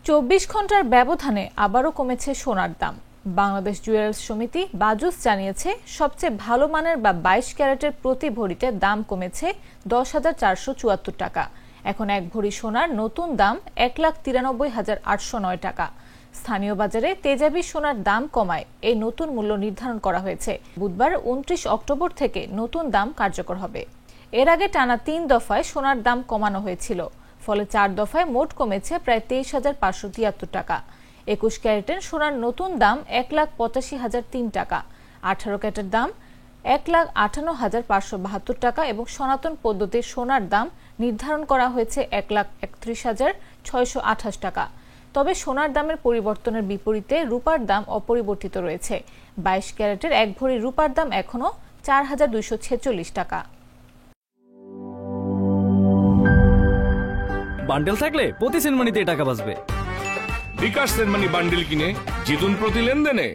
24 ঘন্টার ব্যবধানে আবারও কমেছে সোনার দাম। বাংলাদেশ জুয়েলার্স সমিতি বাজুস জানিয়েছে, সবচেয়ে ভালো মানের বা 22 ক্যারেটের প্রতি ভরিতে দাম কমেছে 10,474 টাকা। এখন এক ভরি সোনার নতুন দাম 1,93,809 টাকা। স্থানীয় বাজারে তেজাবি সোনার দাম কমায় এই নতুন মূল্য নির্ধারণ করা হয়েছে। বুধবার 29 অক্টোবর থেকে নতুন দাম কার্যকর হবে। এর আগে টানা 3 দফায় সোনার দাম কমানো হয়েছিল, ফলে 4 দফায় মোট কমেছে প্রায় 23,573 টাকা। 21 ক্যারেটের সোনার নতুন দাম 1,85,003 টাকা, 18 ক্যারেটের দাম 1,58,572 টাকা এবং সনাতন পদ্ধতির সোনার দাম নির্ধারণ করা হয়েছে 1,31,628 টাকা। তবে সোনার দামের পরিবর্তনের বিপরীতে রূপার দাম অপরিবর্তিত রয়েছে। 22 ক্যারেটের এক ভরি রূপার দাম এখনো 4,246 টাকা। বান্ডেল থাকলে প্রতি সেনমানিতে টাকা বাঁচবে। বিকাশ সেনমানি বান্ডেল কিনে জিতুন প্রতি লেনদেনে।